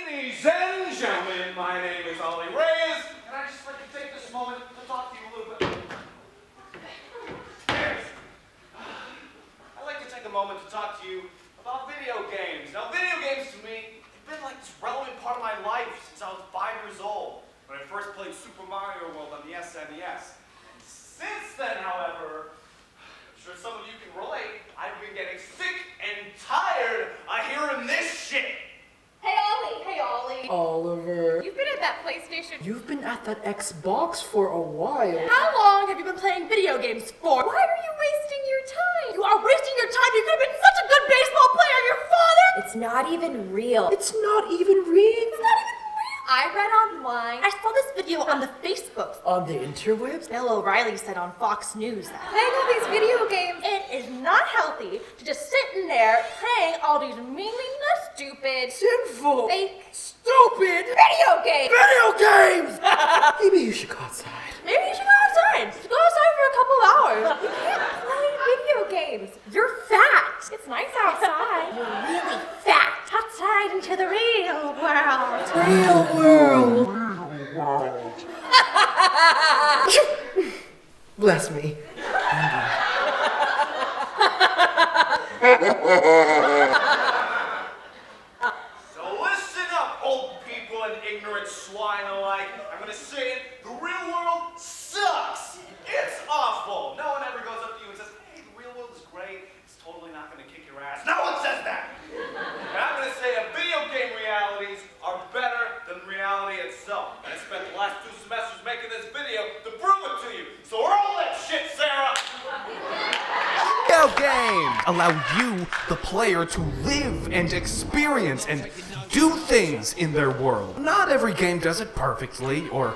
Ladies and gentlemen, my name is Reyes, and I'd just like to take this moment to talk to you a little bit. I'd like to take a moment to talk to you about video games. Now, video games to me have been like this relevant part of my life since I was 5 years old, when I first played Super Mario World on the SNES. And since then, however, I'm sure some of you can relate, I've been getting sick and tired of hearing this shit. Hey Ollie! Oliver. You've been at that PlayStation. You've been at that Xbox for a while. How long have you been playing video games for? Why are you wasting your time? You are wasting your time! You could have been such a good baseball player! Your father! It's not even real. It's not even real. It's not even real! I read online. I saw this video on the Facebook. On the interwebs? Bill O'Reilly said on Fox News that playing all these video games, it is not healthy to just sit in there playing all these meaningless, stupid, Sinful. fake, Stupid. video games! Video games! Maybe you should go outside. Maybe you should go outside. Go outside for a couple hours. You can't play video games. You're fat. It's nice outside. You're really fat. Outside into the real world. Real world. Bless me. So listen up, old people and ignorant swine alike. I'm gonna say it, the real world sucks. It's awful. No one ever goes up to you and says, hey, the real world is great. It's totally not gonna kick your ass. No one says that. And I'm gonna say that video game realities are better than reality itself. And I spent the last 2 semesters making this video to prove it to you. So roll that shit, Sarah. Video games allow you, the player, to live and experience and do things in their world. Not every game does it perfectly or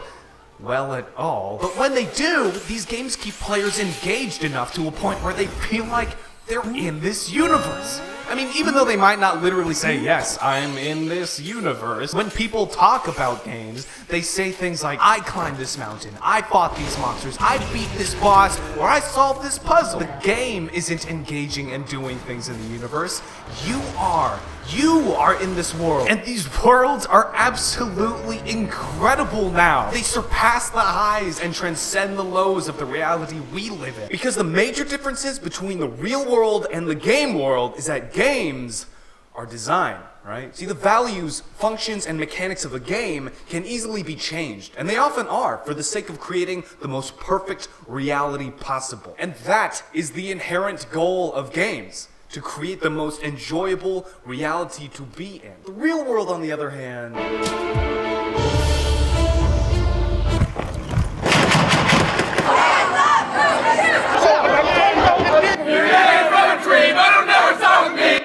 well at all, but when they do, these games keep players engaged enough to a point where they feel like they're in this universe. I mean, even though they might not literally say, yes, I'm in this universe, when people talk about games, they say things like, I climbed this mountain, I fought these monsters, I beat this boss, or I solved this puzzle. The game isn't engaging and doing things in the universe. You are. You are in this world. And these worlds are absolutely incredible now. They surpass the highs and transcend the lows of the reality we live in. Because the major differences between the real world and the game world is that games are designed, right? See, the values, functions, and mechanics of a game can easily be changed, and they often are, for the sake of creating the most perfect reality possible. And that is the inherent goal of games, to create the most enjoyable reality to be in. The real world, on the other hand,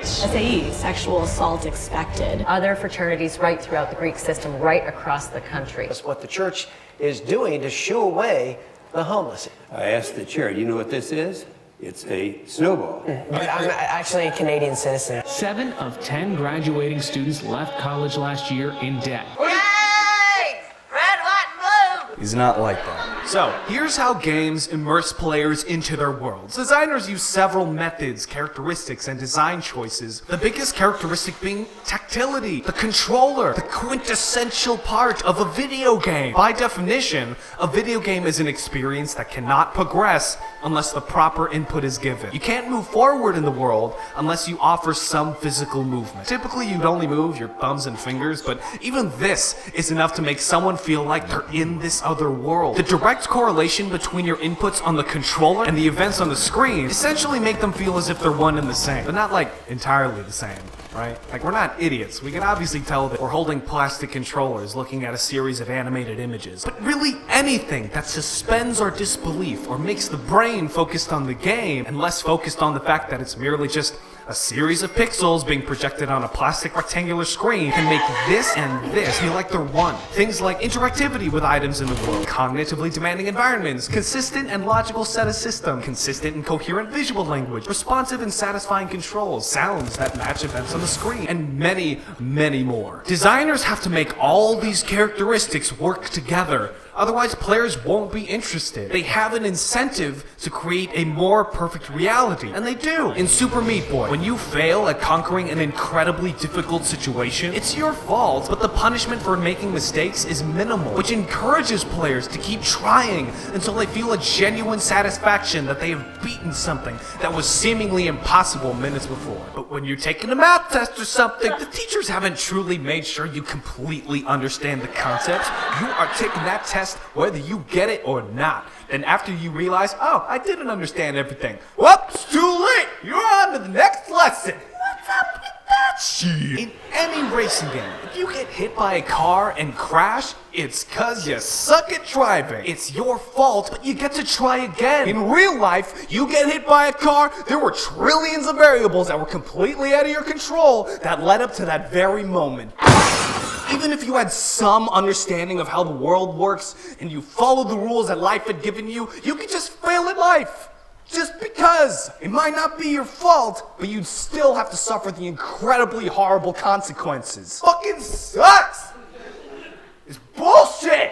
SAE, sexual assault expected. Other fraternities right throughout the Greek system, right across the country. That's what the church is doing to shoo away the homeless. I asked the chair, do you know what this is? It's a snowball. I'm actually a Canadian citizen. 7 of 10 graduating students left college last year in debt. Yay! Red, white, and blue! is not like that. So, here's how games immerse players into their worlds. Designers use several methods, characteristics, and design choices. The biggest characteristic being tactility, the controller, the quintessential part of a video game. By definition, a video game is an experience that cannot progress unless the proper input is given. You can't move forward in the world unless you offer some physical movement. Typically, you'd only move your thumbs and fingers, but even this is enough to make someone feel like they're in this other world. The direct correlation between your inputs on the controller and the events on the screen essentially make them feel as if they're one and the same, but not like entirely the same, right? Like, we're not idiots. We can obviously tell that we're holding plastic controllers looking at a series of animated images. But really anything that suspends our disbelief or makes the brain focused on the game and less focused on the fact that it's merely just a series of pixels being projected on a plastic rectangular screen can make this and this feel like they're one. Things like interactivity with items in the world, cognitively demanding environments, consistent and logical set of system, consistent and coherent visual language, responsive and satisfying controls, sounds that match events on the screen, and many, many more. Designers have to make all these characteristics work together Otherwise, players won't be interested. They have an incentive to create a more perfect reality, and they do. In Super Meat Boy, when you fail at conquering an incredibly difficult situation, it's your fault, but the punishment for making mistakes is minimal, which encourages players to keep trying until they feel a genuine satisfaction that they have beaten something that was seemingly impossible minutes before. But when you're taking a math test or something, the teachers haven't truly made sure you completely understand the concepts. You are taking that test whether you get it or not. Then after you realize, oh, I didn't understand everything, well, it's too late. You're on to the next lesson. What's up with that shit? In any racing game, if you get hit by a car and crash, it's cause you suck at driving. It's your fault, but you get to try again. In real life, you get hit by a car, there were trillions of variables that were completely out of your control that led up to that very moment. Even if you had some understanding of how the world works and you followed the rules that life had given you, you could just fail at life. Just because. It might not be your fault, but you'd still have to suffer the incredibly horrible consequences. Fucking sucks! It's bullshit!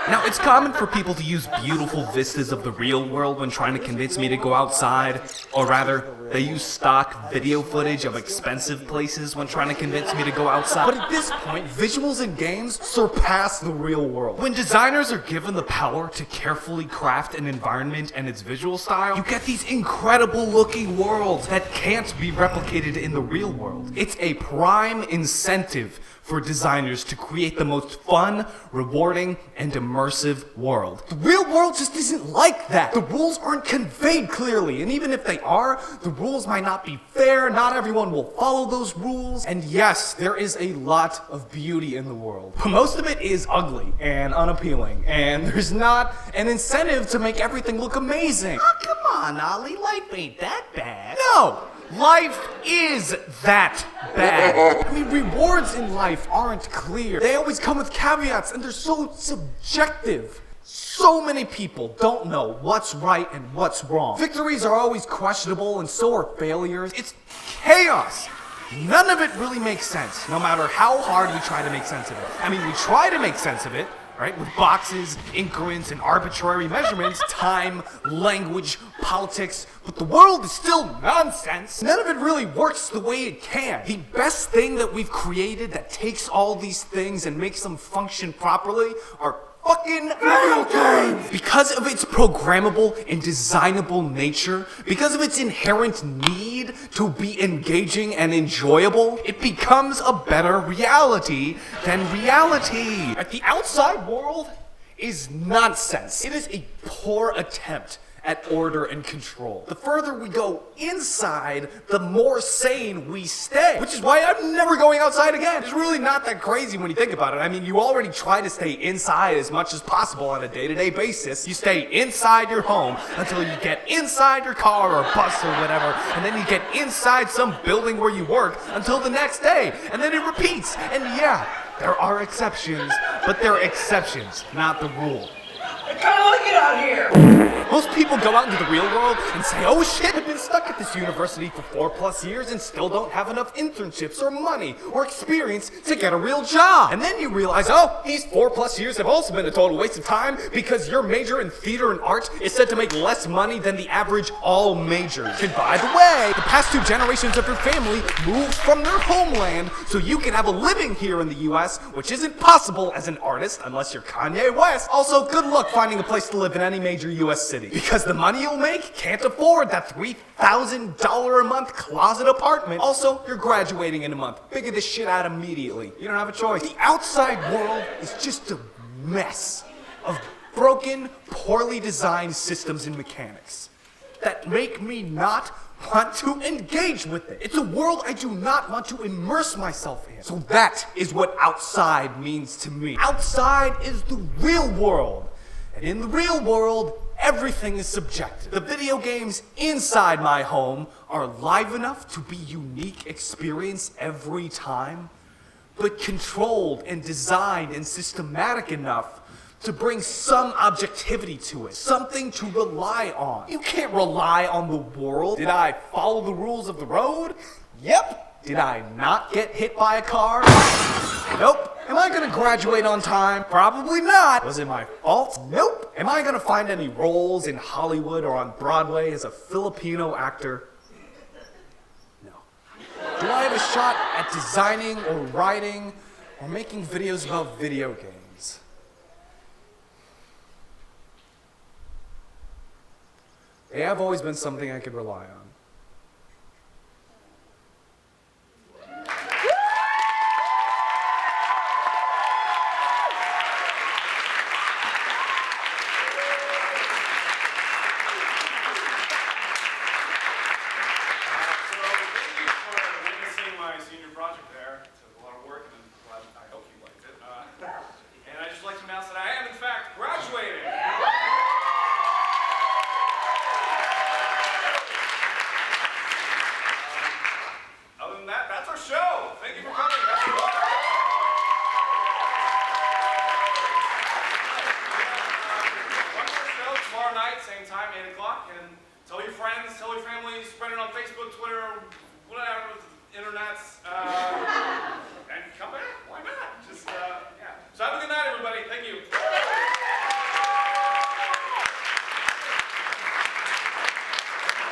Now, it's common for people to use beautiful vistas of the real world when trying to convince me to go outside. Or rather, they use stock video footage of expensive places when trying to convince me to go outside. But at this point, visuals in games surpass the real world. When designers are given the power to carefully craft an environment and its visual style, you get these incredible looking worlds that can't be replicated in the real world. It's a prime incentive for designers to create the most fun, rewarding, and immersive world. The real world just isn't like that. The rules aren't conveyed clearly, and even if they are, the rules might not be fair, not everyone will follow those rules, and yes, there is a lot of beauty in the world. But most of it is ugly and unappealing, and there's not an incentive to make everything look amazing. Oh, come on, Ollie, life ain't that bad. No! Life is that bad. I mean, rewards in life aren't clear. They always come with caveats, and they're so subjective. So many people don't know what's right and what's wrong. Victories are always questionable, and so are failures. It's chaos. None of it really makes sense, no matter how hard we try to make sense of it. I mean, we try to make sense of it, right? With boxes, increments, and arbitrary measurements, time, language, politics, but the world is still nonsense. None of it really works the way it can. The best thing that we've created that takes all these things and makes them function properly are fucking video games! Because of its programmable and designable nature, because of its inherent need to be engaging and enjoyable, it becomes a better reality than reality. The outside world is nonsense. It is a poor attempt at order and control. The further we go inside, the more sane we stay. Which is why I'm never going outside again. It's really not that crazy when you think about it. I mean, you already try to stay inside as much as possible on a day-to-day basis. You stay inside your home until you get inside your car or bus or whatever, and then you get inside some building where you work until the next day, and then it repeats. And yeah, there are exceptions, but they're exceptions, not the rule. I kinda like it out here! Most people go out into the real world and say, oh shit, I've been stuck at this university for 4+ years and still don't have enough internships or money or experience to get a real job. And then you realize, oh, these 4+ years have also been a total waste of time because your major in theater and art is said to make less money than the average all majors. And by the way, the past 2 generations of your family moved from their homeland so you can have a living here in the US, which isn't possible as an artist unless you're Kanye West. Also, good luck finding a place to live in any major US city, because the money you'll make can't afford that $3,000 a month closet apartment. Also, you're graduating in a month. Figure this shit out immediately. You don't have a choice. The outside world is just a mess of broken, poorly designed systems and mechanics that make me not want to engage with it. It's a world I do not want to immerse myself in. So that is what outside means to me. Outside is the real world. And in the real world, everything is subjective. The video games inside my home are live enough to be unique experience every time, but controlled and designed and systematic enough to bring some objectivity to it, something to rely on. You can't rely on the world. Did I follow the rules of the road? Yep. Did I not get hit by a car? Nope. Am I gonna graduate on time? Probably not. Was it my fault? Nope. Am I gonna find any roles in Hollywood or on Broadway as a Filipino actor? No. Do I have a shot at designing or writing or making videos about video games? They have always been something I could rely on. Tell your friends, tell your family, spread it on Facebook, Twitter, whatever, internets.